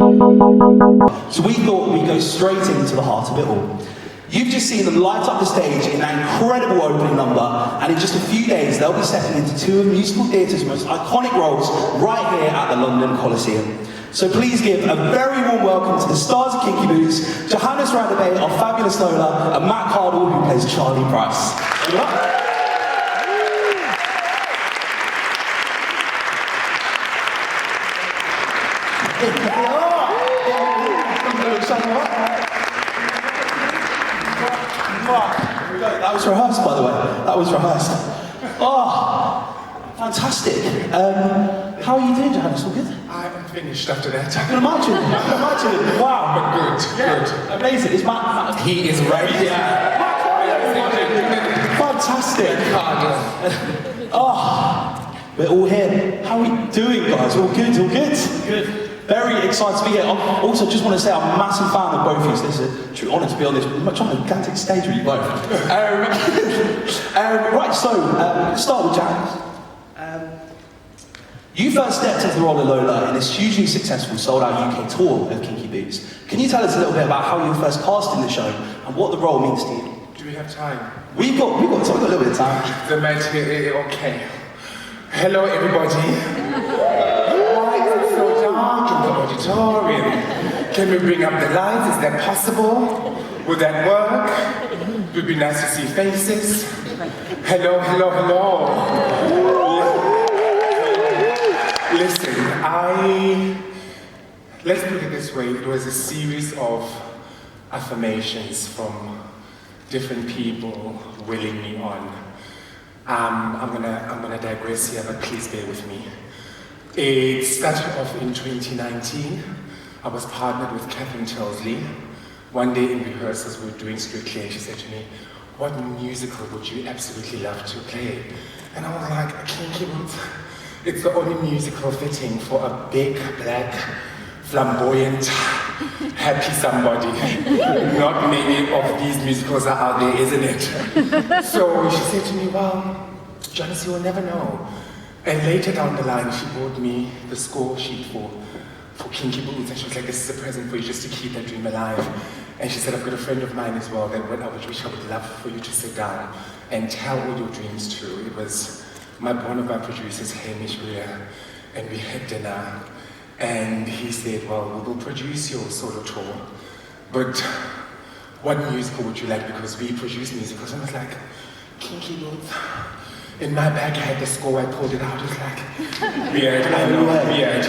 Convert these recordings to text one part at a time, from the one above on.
So we thought we'd go straight into the heart of it all. You've just seen them light up the stage in that incredible opening number, and in just a few days they'll be stepping into two of musical theatre's most iconic roles right here at the London Coliseum. So please give a very warm welcome to the stars of Kinky Boots, Johannes Radebe of Fabulous Lola, and Matt Cardle, who plays Charlie Price. Good luck. That was rehearsed, by the way. That was rehearsed. Oh, fantastic. How are you doing, Johannes? All good? I'm finished after that. I can imagine. Wow. But good, good. Amazing. Is Matt? He is ready. Yeah. Fantastic. Oh, we're all here. How are we doing, guys? All good? All good? Good. Very excited to be here. I also just want to say I'm a massive fan of both of you. This is a true honour to be on this much on a gigantic stage with you both. Right, so let's start with Johannes. You first stepped into the role of Lola in this hugely successful sold-out UK tour of Kinky Boots. Can you tell us a little bit about how you were first cast in the show and what the role means to you? Do we have time? We've got time. We've got a little bit of time. The match here, okay. Hello, everybody. Auditorium. Can we bring up the lights? Is that possible? Would that work? It would be nice to see faces. Hello, hello, hello. Listen, let's put it this way, it was a series of affirmations from different people willing me on. I'm gonna digress here, but please bear with me. It started off in 2019. I was partnered with Capsun ProAudio. One day in rehearsals we were doing Strictly and she said to me, what musical would you absolutely love to play? And I was like, Kinky Boots. It's the only musical fitting for a big, black, flamboyant, happy somebody. Not many of these musicals are out there, isn't it? So she said to me, well, Johannes, you will never know. And later down the line, she brought me the score sheet for Kinky Boots, and she was like, this is a present for you just to keep that dream alive. And she said, I've got a friend of mine as well that I would love for you to sit down and tell all your dreams to. It was one of my producers, Hamish, and we had dinner. And he said, well, we will produce your solo tour, but what musical would you like? Because we produce musicals. And I was like, Kinky Boots. In my bag I had the score, I pulled it out, it was like, weird, I know, weird.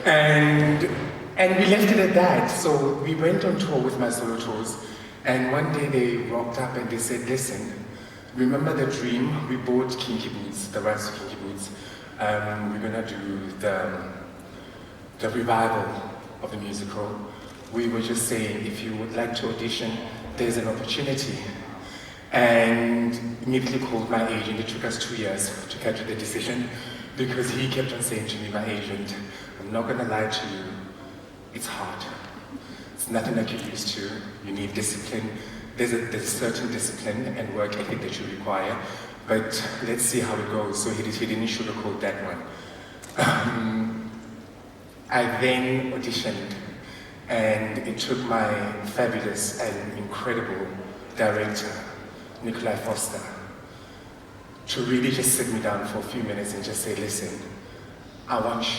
And we left it at that. So we went on tour with my solo tours, and one day they rocked up and they said, listen, remember the dream? We bought Kinky Boots, the rights to Kinky Boots. We're gonna do the revival of the musical. We were just saying, if you would like to audition, there's an opportunity. And immediately called my agent. It took us 2 years to get to the decision because he kept on saying to me, my agent, I'm not gonna lie to you, it's hard. It's nothing like you're used to. You need discipline. There's a certain discipline and work ethic that you require, but let's see how it goes. So he didn't sugarcoat that one. I then auditioned, and it took my fabulous and incredible director, Nikolai Foster, to really just sit me down for a few minutes and just say, listen, I want you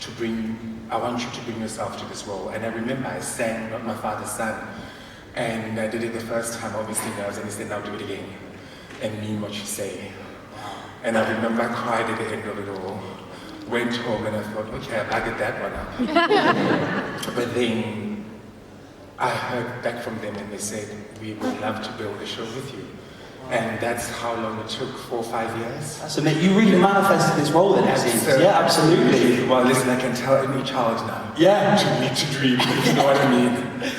to bring yourself to this role. And I remember I sang Not My Father's Son, and I did it the first time, obviously nerves, and he said, now do it again, and mean what you say. And I remember I cried at the end of it all, went home and I thought, okay, I did that one up. But then I heard back from them and they said, we would love to build a show with you. And that's how long it took, 4 or 5 years. That's amazing. You really manifested this role then, it seems. Yeah, absolutely. Well, listen, I can tell any child now. Yeah. To need to dream, you know what I mean?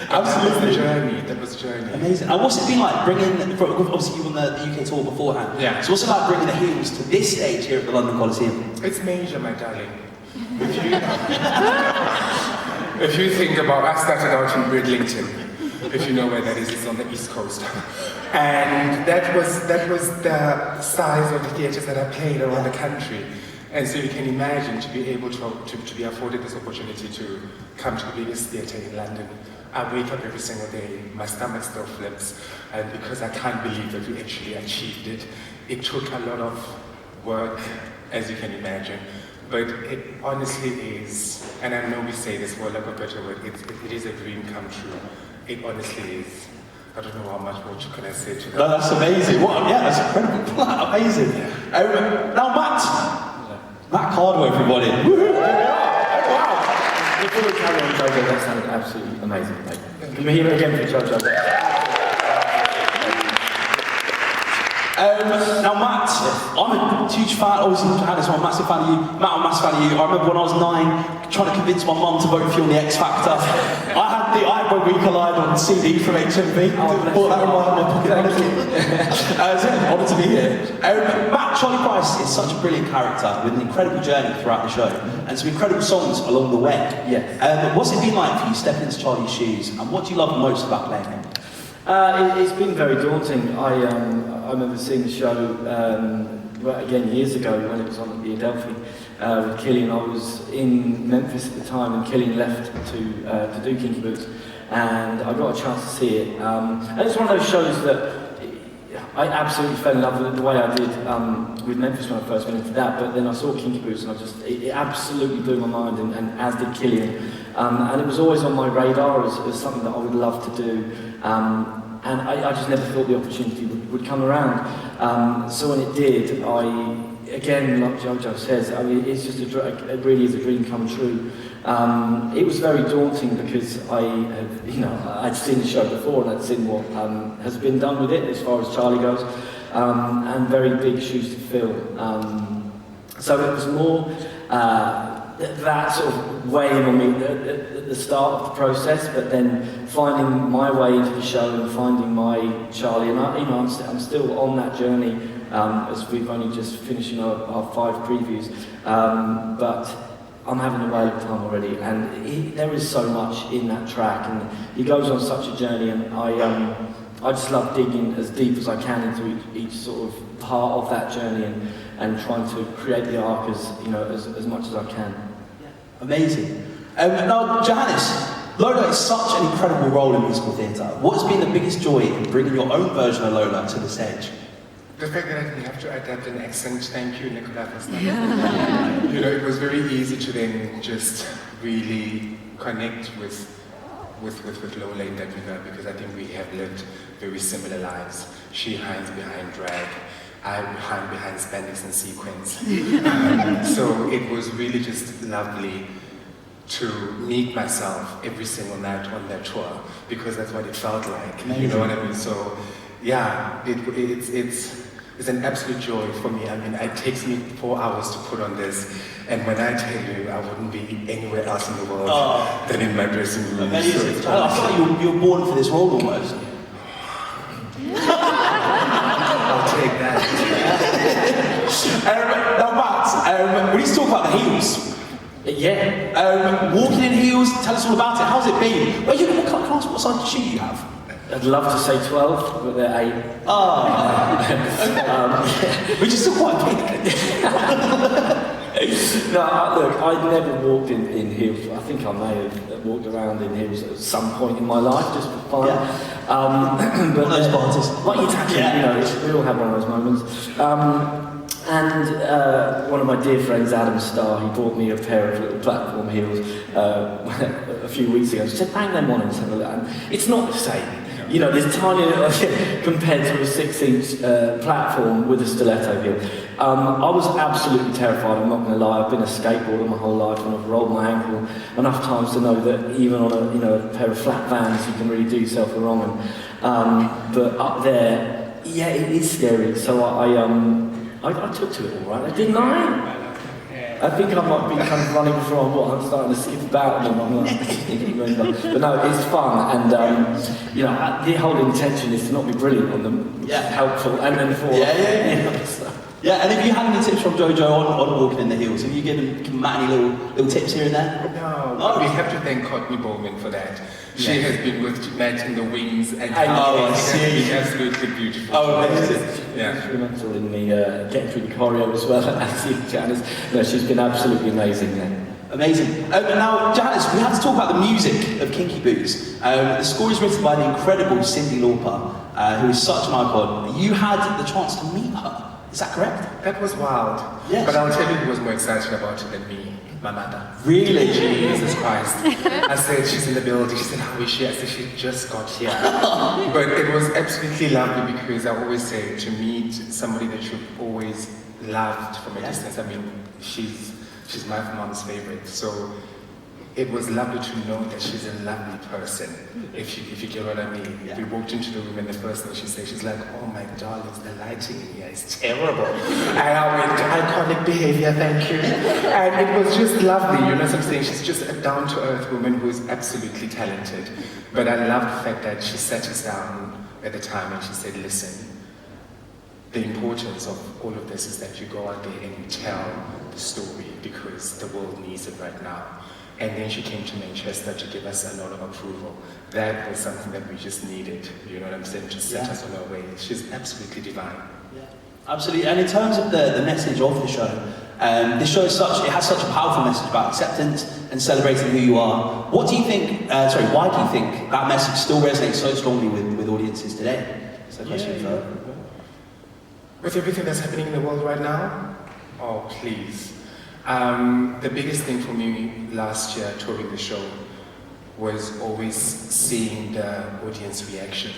Absolutely. That was a journey. Amazing. And what's it been like bringing, obviously you were on the UK tour beforehand. Yeah. So what's it like bringing the Heels to this stage here at the London Coliseum? It's major, my darling. If you think about, I started out in Bridlington. If you know where that is, it's on the East Coast. And that was the size of the theatres that I played around the country. And so you can imagine to be able to be afforded this opportunity to come to the biggest theatre in London. I wake up every single day, my stomach still flips, and because I can't believe that we actually achieved it. It took a lot of work, as you can imagine, but it honestly is, and I know we say this for lack of a better word, it is a dream come true. It honestly is. I don't know how much more can I say to that. No, that's amazing. That's incredible. Amazing. Now, Matt Cardle, everybody. Woohoo! Wow. Before we carry on, Jojo, that sounded absolutely amazing. Mate. Can we hear it again for Jojo? Now, Matt, I'm a huge fan, obviously, Johannes, I'm a massive fan of you. Matt, I'm a massive fan of you. I remember when I was 9, trying to convince my mum to vote for you on the X Factor. I had my We Collide on CD from HMV. Bought that in my pocket. It's an honour to be here. Matt, Charlie Price is such a brilliant character with an incredible journey throughout the show and some incredible songs along the way. Yeah. What's it been like for you stepping into Charlie's shoes, and what do you love most about playing him? It's been very daunting. I remember seeing the show again years ago when it was on at the Adelphi with Killian. I was in Memphis at the time, and Killian left to do Kinky Boots, and I got a chance to see it. And it's one of those shows that I absolutely fell in love with it the way I did with Memphis when I first went into that. But then I saw Kinky Boots, and it absolutely blew my mind, and as did Killian. And it was always on my radar as something that I would love to do. And I just never thought the opportunity would come around. So when it did, again, like Jojo says, I mean, it's just it really is a dream come true. It was very daunting because I'd seen the show before and I'd seen what has been done with it as far as Charlie goes, and very big shoes to fill. So it was more that sort of weighing on me at the start of the process, but then finding my way into the show and finding my Charlie, and I'm still on that journey as we've only just finished our 5 previews, but I'm having a whale of time already, and there is so much in that track, and he goes on such a journey, and I just love digging as deep as I can into each sort of part of that journey and trying to create the arc as much as I can. Yeah. Amazing. Now, Johannes, Lola is such an incredible role in musical theatre. What has been the biggest joy in bringing your own version of Lola to the stage? The fact that I didn't have to adapt an accent. Thank you, Nicola, for that. It was very easy to then just really connect with Lola in that regard, because I think we have lived very similar lives. She hides behind drag, I hide behind spandex and sequins. So it was really just lovely to meet myself every single night on that tour, because that's what it felt like. Amazing. You know what I mean? So yeah, it's an absolute joy for me. I mean, it takes me 4 hours to put on this, and when I tell you, I wouldn't be anywhere else in the world than in my dressing room. Amazing. So I feel like you were born for this role almost. I'll take that. Now, Matt, we need to talk about the heels. Yeah. Walking in heels, tell us all about it. How's it been? Well, can I ask what size shoe you have? I'd love to say 12, but they're 8. Which is still quite big. No, look, I'd never walked in heels. I think I may have walked around in heels at some point in my life, just for fun. Yeah. But one of those parties. Like exactly, we all have one of those moments. And one of my dear friends, Adam Starr, he bought me a pair of little platform heels a few weeks ago. He said, bang them on and have a look. And it's not the same. There's tiny little, compared to a 6-inch platform with a stiletto heel. I was absolutely terrified, I'm not going to lie. I've been a skateboarder my whole life, and I've rolled my ankle enough times to know that even on a pair of flat Vans, you can really do yourself a wrong. But up there, yeah, it is scary. So I took to it all right, didn't I? I think I might be kind of running before I'm starting to skip about them. I'm like, but no, it's fun, and the whole intention is to not be brilliant on them, which is helpful, and then for Yeah, and if you had any tips from Jojo on walking in the heels, have you given Matt any little tips here and there? No, Oh. we have to thank Courtney Bowman for that. She has been with Matt in the wings, and I know, I it see. has been absolutely beautiful. Oh, amazing. Yeah. Instrumental in the getting through the choreo as well, actually, Janice. No, she's been absolutely amazing. Yeah. Amazing. Now, Janice, we have to talk about the music of Kinky Boots. The score is written by the incredible Cyndi Lauper, who is such an icon. You had the chance to meet her. Is that correct? That was wild. Yes. But I'll tell you who was more excited about it than me, my mother. Really? Jesus Christ. I said, she's in the building. She said, how is she? I said, she just got here. But it was absolutely lovely because I always say to meet somebody that you've always loved from a distance. I mean, she's my mom's favorite. So it was lovely to know that she's a lovely person, if you get what I mean. Yeah. We walked into the room and the first thing she said, she's like, oh my darlings, the lighting in here is terrible. And I went, iconic behavior, thank you. And it was just lovely, you know what I'm saying? She's just a down-to-earth woman who is absolutely talented. But I love the fact that she sat us down at the time and she said, listen, the importance of all of this is that you go out there and you tell the story because the world needs it right now. And then she came to Manchester to give us a note of approval. That was something that we just needed, you know what I'm saying, to set us on our way. She's absolutely divine. Yeah, absolutely. And in terms of the message of the show, this show is it has such a powerful message about acceptance and celebrating who you are. What do you think, why do you think that message still resonates so strongly with audiences today? That's the question for her. With everything that's happening in the world right now, oh please. The biggest thing for me last year touring the show was always seeing the audience reaction.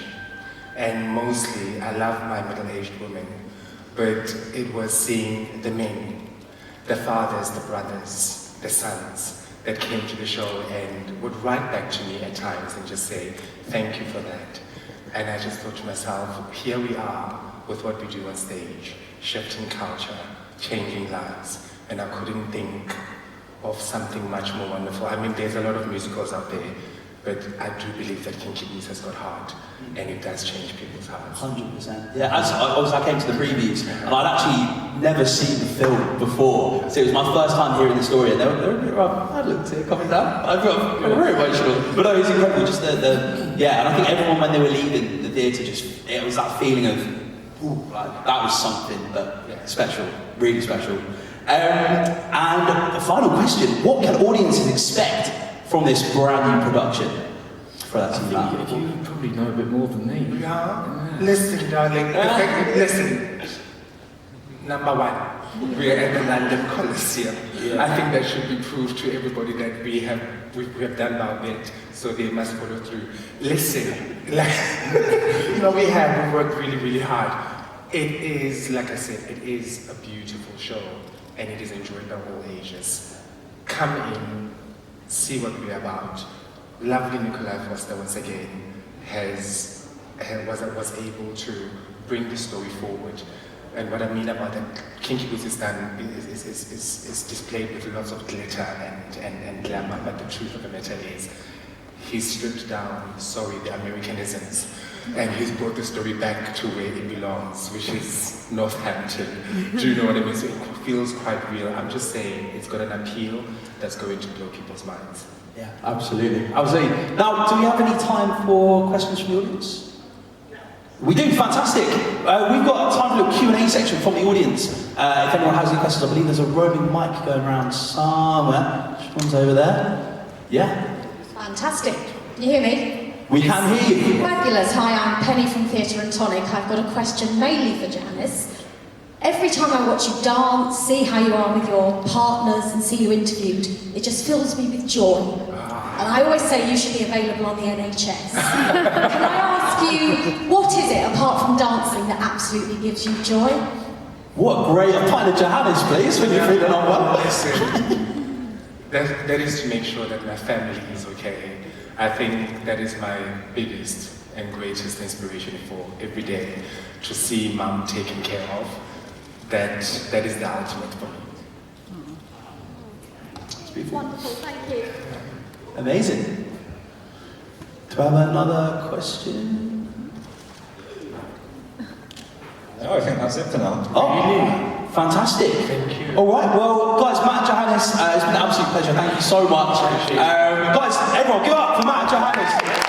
And mostly, I love my middle-aged women, but it was seeing the men, the fathers, the brothers, the sons that came to the show and would write back to me at times and just say, thank you for that. And I just thought to myself, here we are with what we do on stage, shifting culture, changing lives. And I couldn't think of something much more wonderful. I mean, there's a lot of musicals out there, but I do believe that Kinky Boots has got heart, and it does change people's hearts. 100%. Yeah, I came to the previews, and I'd actually never seen the film before, so it was my first time hearing the story, and they were a bit rough. I looked at it coming down. I got very emotional. But no, it was incredible. Just yeah, and I think everyone, when they were leaving the theatre, it was that feeling of, ooh, like, that was something, but special, really special. And a final question, what can audiences expect from this brand new production? For that You probably know a bit more than me. Yeah. Listen, darling, listen. Number one, we are at the London Coliseum. Yeah. I think that should be proved to everybody that we have done our bit, so they must follow through. Listen, we've worked really, really hard. It is, like I said, it is a beautiful show. And it is enjoyed by all ages. Come in, see what we're about. Lovely Nikolai Foster once again was able to bring the story forward. And what I mean about that, Kinky Boots is done is displayed with lots of glitter and glamour, but the truth of the matter is, he's stripped down, the Americanisms, and he's brought the story back to where it belongs, which is Northampton. Do you know what I mean? So it feels quite real. I'm just saying, it's got an appeal that's going to blow people's minds. Yeah, absolutely. Absolutely. Now, do we have any time for questions from the audience? We do, fantastic. We've got time for a Q&A section from the audience. If anyone has any questions, I believe there's a roaming mic going around somewhere. Which one's over there? Yeah? Fantastic. Can you hear me? We can hear you. Fabulous. Hi, I'm Penny from Theatre and Tonic. I've got a question mainly for Janice. Every time I watch you dance, see how you are with your partners and see you interviewed, it just fills me with joy. And I always say you should be available on the NHS. Can I ask you, what is it, apart from dancing, that absolutely gives you joy? What a great pint of Johannes, please, when you're feeling unwell. Listen, that is to make sure that my family is okay. I think that is my biggest and greatest inspiration for every day, to see mum taken care of. That is the ultimate for me. It's beautiful. Wonderful, thank you. Amazing. Do I have another question? No, I think that's it for now. Oh, Fantastic. Thank you. All right, well, guys, Matt and Johannes, it's been an absolute pleasure. Thank you so much. Thank you. Guys, everyone, give up for Matt and Johannes.